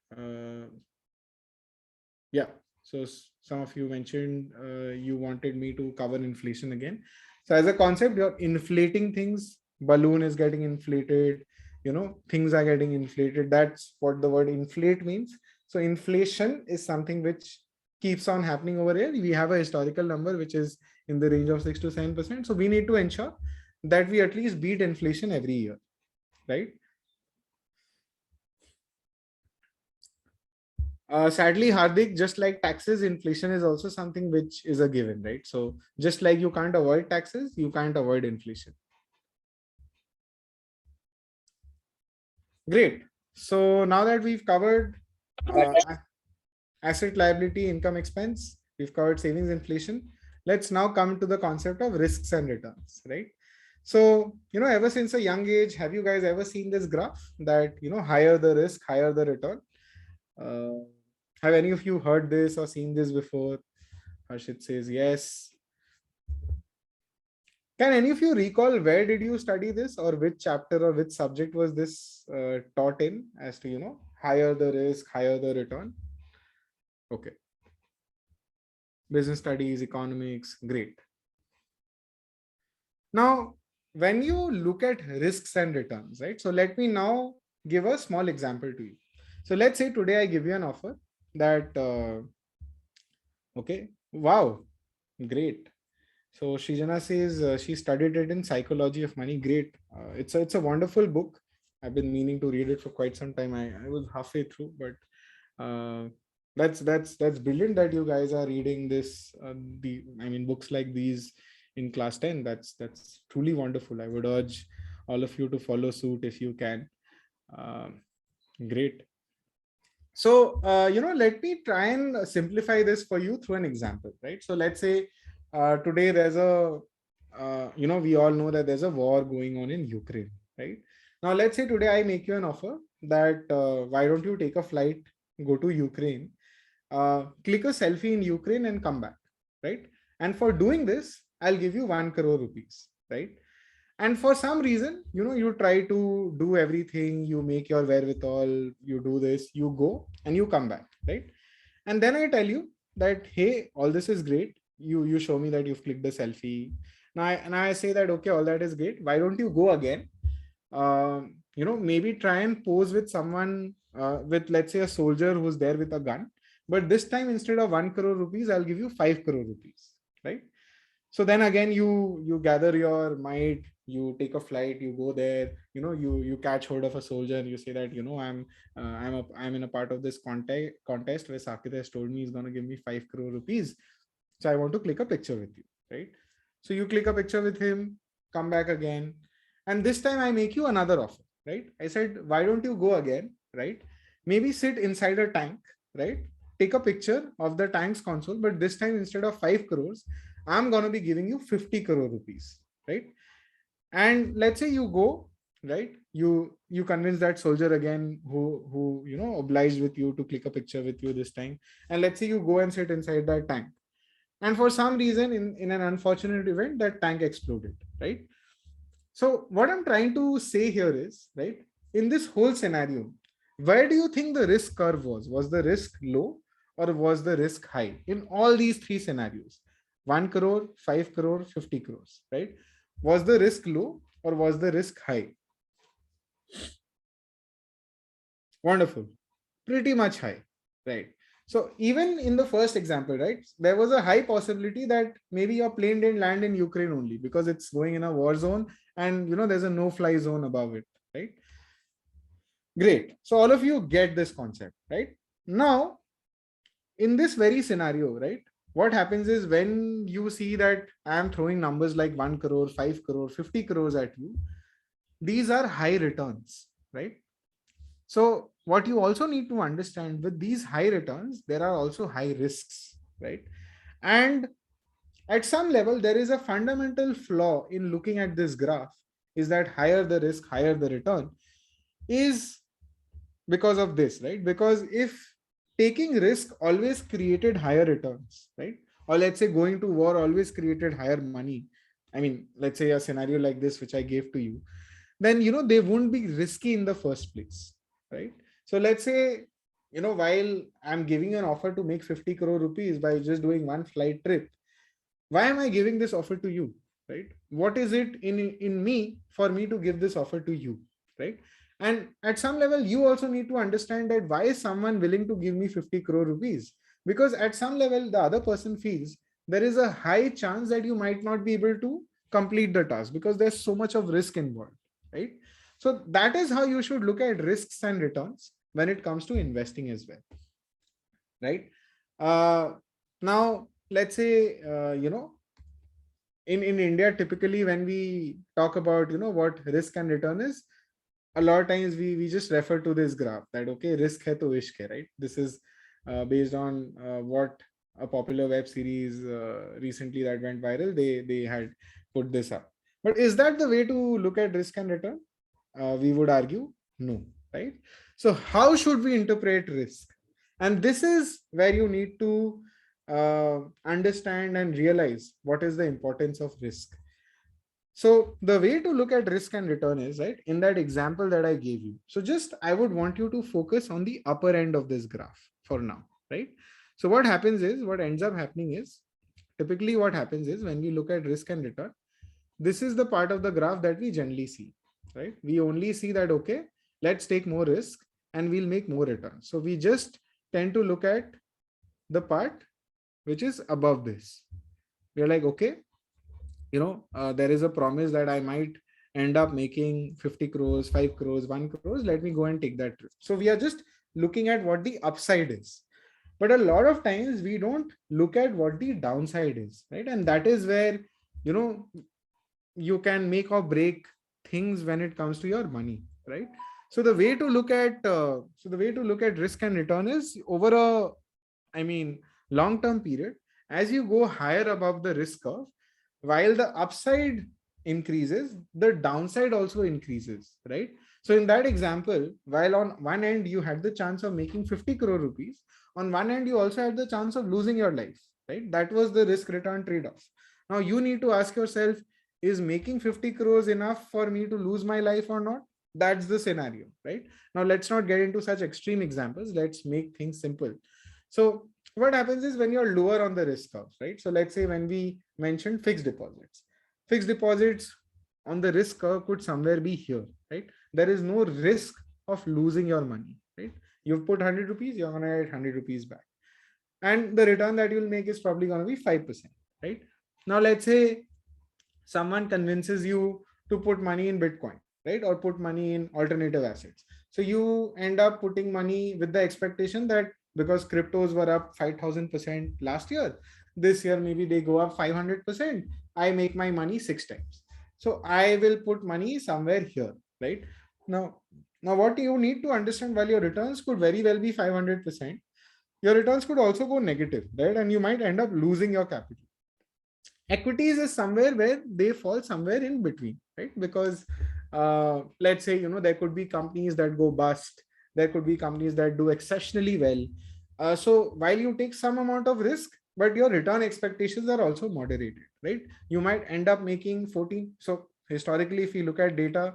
Yeah. So some of you mentioned you wanted me to cover inflation again. So as a concept, you're inflating things. Balloon is getting inflated. Things are getting inflated. That's what the word inflate means. So inflation is something which keeps on happening over here. We have a historical number which is in the range of 6 to 7%. So we need to ensure that we at least beat inflation every year, right? Sadly, Hardik, just like taxes, inflation is also something which is a given, right? So just like you can't avoid taxes, you can't avoid inflation. Great. So now that we've covered asset, liability, income, expense, we've covered savings, inflation. Let's now come to the concept of risks and returns, right? So, ever since a young age, have you guys ever seen this graph that, higher the risk, higher the return? Have any of you heard this or seen this before? Harshit says yes. Can any of you recall where did you study this, or which chapter or which subject was this taught in, as to, higher the risk, higher the return? Okay. Business studies, economics, great. Now, when you look at risks and returns, right? So let me now give a small example to you. So let's say today I give you an offer that, okay, wow, great. So Srijana says she studied it in Psychology of Money. Great. It's a wonderful book. I've been meaning to read it for quite some time. I was halfway through, but That's brilliant that you guys are reading this books like these in class 10. That's truly wonderful. I would urge all of you to follow suit if you can. um, Great. So let me try and simplify this for you through an example, right? So let's say today there's a we all know that there's a war going on in Ukraine, right? Now let's say today I make you an offer that why don't you take a flight, go to Ukraine, click a selfie in Ukraine and come back, right? And for doing this, I'll give you 1 crore rupees, right? And for some reason, you try to do everything, you make your wherewithal, you do this, you go and you come back, right? And then I tell you that, hey, all this is great. You show me that you've clicked the selfie. Now I say that, okay, all that is great. Why don't you go again? Maybe try and pose with someone, with, let's say, a soldier who's there with a gun. But this time, instead of 1 crore rupees, I'll give you 5 crore rupees, right? So then again, you gather your might, you take a flight, you go there, you catch hold of a soldier and you say that, I'm in a part of this contest where Saket has told me he's going to give me 5 crore rupees. So I want to click a picture with you, right? So you click a picture with him, come back again. And this time I make you another offer, right? I said, why don't you go again, right? Maybe sit inside a tank, right? Take a picture of the tank's console, but this time instead of 5 crores, I'm going to be giving you 50 crore rupees, right? And let's say you go, right? You convince that soldier again who obliged with you to click a picture with you this time. And let's say you go and sit inside that tank. And for some reason, in an unfortunate event, that tank exploded, right? So what I'm trying to say here is, right, in this whole scenario, where do you think the risk curve was? Was the risk low or was the risk high in all these three scenarios? 1 crore, 5 crore, 50 crores, right? Was the risk low or was the risk high? Wonderful. Pretty much high, right? So even in the first example, right, there was a high possibility that maybe your plane didn't land in Ukraine only because it's going in a war zone and there's a no-fly zone above it, right? Great. So all of you get this concept, right? Now, in this very scenario, right, what happens is when you see that I'm throwing numbers like 1 crore, 5 crore, 50 crores at you, these are high returns, right? So what you also need to understand, with these high returns, there are also high risks, right? And at some level, there is a fundamental flaw in looking at this graph, is that higher the risk, higher the return, is because of this, right? Because if taking risk always created higher returns, right? Or let's say going to war always created higher money. I mean, let's say a scenario like this, which I gave to you, then, they won't be risky in the first place, right? So let's say, while I'm giving an offer to make 50 crore rupees by just doing one flight trip, why am I giving this offer to you, right? What is it in me for me to give this offer to you, right? And at some level, you also need to understand that why is someone willing to give me 50 crore rupees? Because at some level, the other person feels there is a high chance that you might not be able to complete the task because there's so much of risk involved, right? So that is how you should look at risks and returns when it comes to investing as well, right? Now, let's say, in India, typically when we talk about, what risk and return is, a lot of times we just refer to this graph that, okay, risk hai to ishq hai, right? This is based on what a popular web series recently that went viral, they had put this up. But is that the way to look at risk and return? We would argue no, right? So how should we interpret risk? And this is where you need to understand and realize what is the importance of risk. So the way to look at risk and return is, right, in that example that I gave you. So just, I would want you to focus on the upper end of this graph for now, right? So what happens is, what ends up happening is, typically what happens is when we look at risk and return, this is the part of the graph that we generally see, right? We only see that, okay, let's take more risk and we'll make more return. So we just tend to look at the part which is above this. We're like, okay, there is a promise that I might end up making 50 crores, 5 crores, 1 crores. Let me go and take that risk. So we are just looking at what the upside is. But a lot of times we don't look at what the downside is, right? And that is where, you know, you can make or break things when it comes to your money, right? So the way to look at risk and return is over a, I mean, long term period. As you go higher above the risk curve, while the upside increases, the downside also increases, right? So in that example, while on one end you had the chance of making 50 crore rupees, on one end you also had the chance of losing your life, right? That was the risk return trade off. Now you need to ask yourself, is making 50 crores enough for me to lose my life or not? That's the scenario, right? Now let's not get into such extreme examples. Let's make things simple. So what happens is when you're lower on the risk curve, right? So let's say when we mentioned fixed deposits on the risk curve could somewhere be here, right? There is no risk of losing your money, right? You've put 100 rupees, you're going to get 100 rupees back. And the return that you'll make is probably going to be 5%, right? Now let's say someone convinces you to put money in Bitcoin, right? Or put money in alternative assets. So you end up putting money with the expectation that because cryptos were up 5,000% last year, this year maybe they go up 500%. I make my money 6 times. So I will put money somewhere here, right? Now, now what you need to understand, while your returns could very well be 500%, your returns could also go negative, right? And you might end up losing your capital. Equities is somewhere where they fall somewhere in between, right? Because let's say, there could be companies that go bust, there could be companies that do exceptionally well. So while you take some amount of risk, but your return expectations are also moderated, right? You might end up making 14. So historically, if you look at data,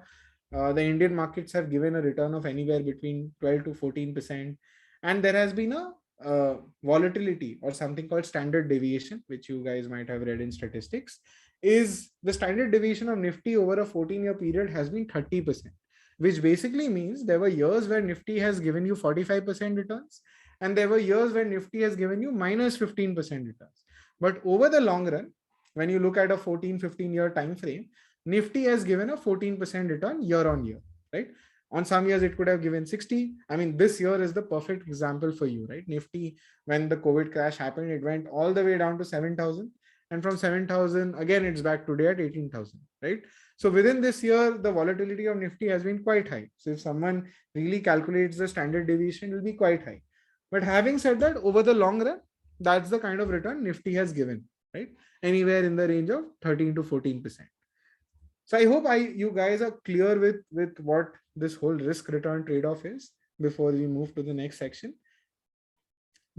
the Indian markets have given a return of anywhere between 12 to 14%. And there has been a volatility or something called standard deviation, which you guys might have read in statistics. Is the standard deviation of Nifty over a 14-year period has been 30%, which basically means there were years where Nifty has given you 45% returns, and there were years where Nifty has given you minus 15% returns. But over the long run, when you look at a 14-15-year time frame, Nifty has given a 14% return year on year, right? On some years, it could have given 60. I mean, this year is the perfect example for you, right? Nifty, when the COVID crash happened, it went all the way down to 7,000. And from 7,000, again, it's back today at 18,000, right? So within this year, the volatility of Nifty has been quite high. So if someone really calculates the standard deviation, it will be quite high. But having said that, over the long run, that's the kind of return Nifty has given, right? Anywhere in the range of 13 to 14%. So I hope you guys are clear with what this whole risk return trade-off is before we move to the next section.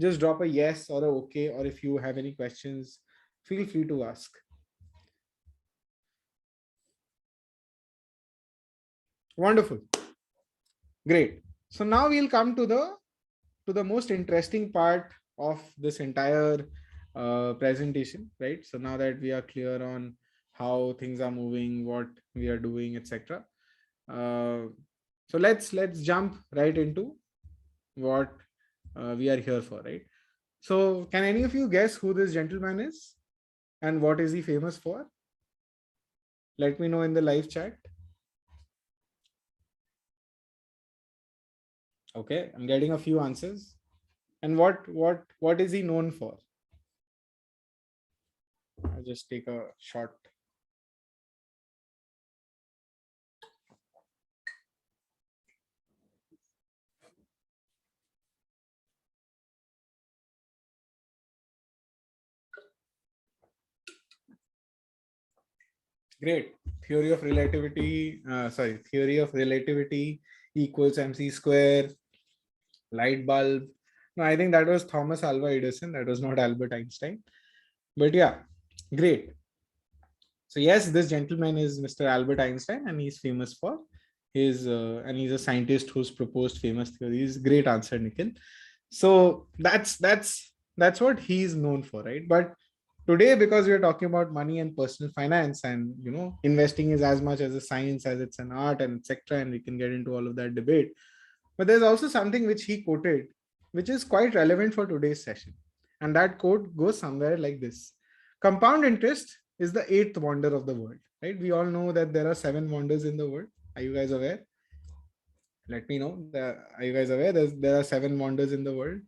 Just drop a yes or a okay, or if you have any questions, feel free to ask. Wonderful. Great. So now we'll come to the most interesting part of this entire presentation, right? So now that we are clear on how things are moving, what we are doing, etc. So let's jump right into what we are here for, right? So can any of you guess who this gentleman is and what is he famous for? Let me know in the live chat. Okay, I'm getting a few answers. And what is he known for? I'll just take a short. Great. Theory of relativity equals mc square, light bulb. No, I think that was Thomas Alva Edison. That was not Albert Einstein. But yeah, great. So yes, this gentleman is Mr. Albert Einstein, and he's famous for his and he's a scientist who's proposed famous theories. Great answer, Nikhil. So that's what he's known for, right? But today, because we are talking about money and personal finance, and investing is as much as a science as it's an art, and etc., and we can get into all of that debate. But there's also something which he quoted, which is quite relevant for today's session. And that quote goes somewhere like this: compound interest is the eighth wonder of the world, right? We all know that there are 7 wonders in the world. Are you guys aware? Let me know. Are you guys aware? There are 7 wonders in the world.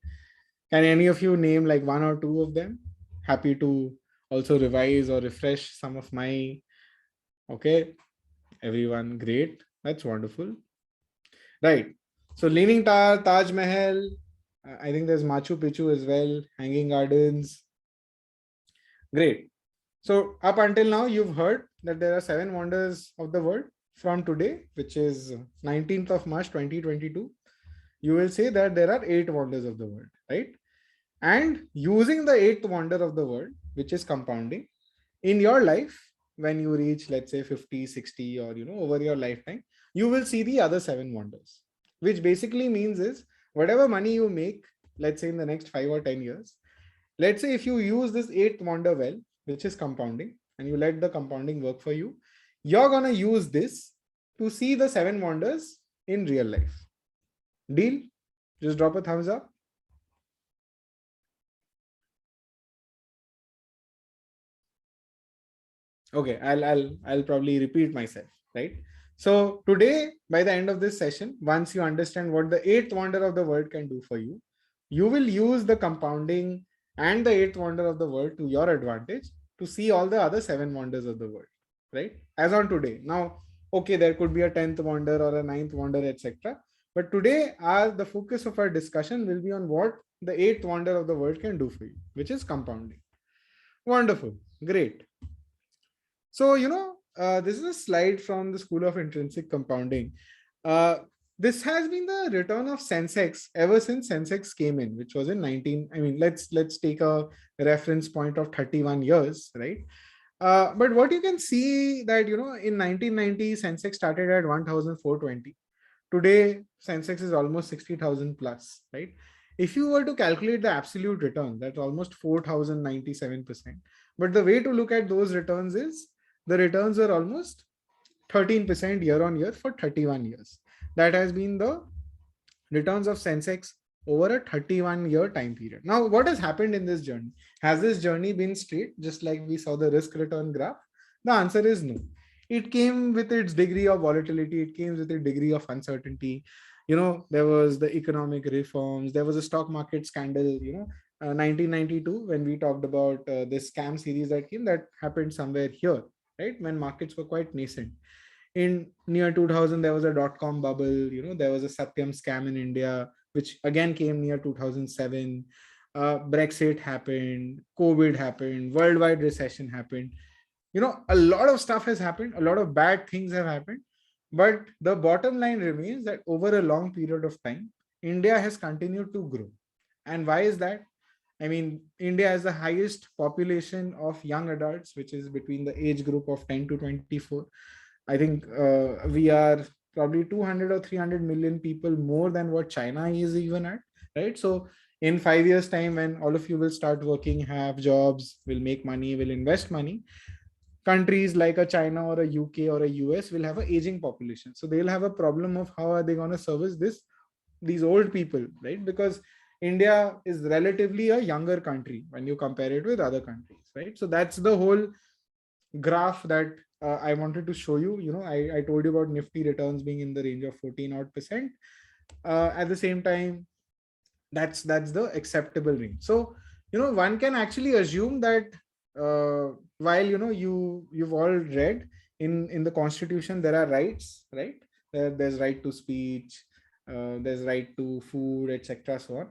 Can any of you name like one or two of them? Happy to also revise or refresh some of my. Okay, everyone, great. That's wonderful. Right. So Leaning Tower, Taj Mahal. I think there's Machu Picchu as well. Hanging Gardens. Great. So up until now, you've heard that there are 7 wonders of the world. From today, which is 19th of March 2022, you will say that there are 8 wonders of the world, right? And using the 8th wonder of the world, which is compounding, in your life, when you reach, let's say 50, 60, or over your lifetime, you will see the other 7 wonders, which basically means is whatever money you make, let's say in the next 5 or 10 years, let's say if you use this 8th wonder well, which is compounding, and you let the compounding work for you, you're going to use this to see the 7 wonders in real life. Deal? Just drop a thumbs up. Okay, I'll probably repeat myself, right? So today, by the end of this session, once you understand what the 8th wonder of the world can do for you, you will use the compounding and the 8th wonder of the world to your advantage to see all the other 7 wonders of the world, right? As on today. Now, okay, there could be a 10th wonder or a 9th wonder, etc. But today, the focus of our discussion will be on what the 8th wonder of the world can do for you, which is compounding. Wonderful, great. So, this is a slide from the School of Intrinsic Compounding. This has been the return of Sensex ever since Sensex came in, which was in 19. I mean, let's take a reference point of 31 years, right? But what you can see that, in 1990, Sensex started at 1,420. Today, Sensex is almost 60,000 plus, right? If you were to calculate the absolute return, that's almost 4,097%. But the way to look at those returns is the returns are almost 13% year on year for 31 years. That has been the returns of Sensex over a 31-year time period. Now, what has happened in this journey? Has this journey been straight, just like we saw the risk return graph? The answer is no. It came with its degree of volatility. It came with a degree of uncertainty. There was the economic reforms. There was a stock market scandal, 1992, when we talked about this scam series that happened somewhere here, right? When markets were quite nascent. In near 2000, there was a dot-com bubble. There was a Satyam scam in India, which again came near 2007. Brexit happened, COVID happened, worldwide recession happened. A lot of stuff has happened, a lot of bad things have happened, but the bottom line remains that over a long period of time, India has continued to grow. And why is that? I mean, India has the highest population of young adults, which is between the age group of 10 to 24. I think we are probably 200 or 300 million people more than what China is even at, right? So in 5 years' time, when all of you will start working, have jobs, will make money, will invest money, countries like a China or a UK or a US will have an aging population. So they'll have a problem of how are they going to service these old people, right? Because India is relatively a younger country when you compare it with other countries, right? So that's the whole graph that I wanted to show you. I told you about Nifty returns being in the range of 14 odd percent. At the same time, that's the acceptable range. So one can actually assume that while you've all read in the Constitution, there are rights, right? There's right to speech, there's right to food, etc. So on.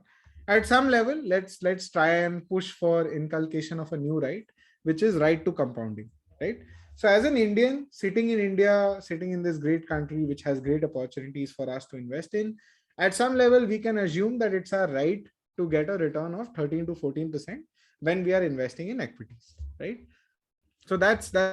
At some level, let's try and push for inculcation of a new right, which is right to compounding, right? So as an Indian sitting in India, sitting in this great country which has great opportunities for us to invest in, at some level we can assume that it's our right to get a return of 13 to 14% when we are investing in equities, right? So that's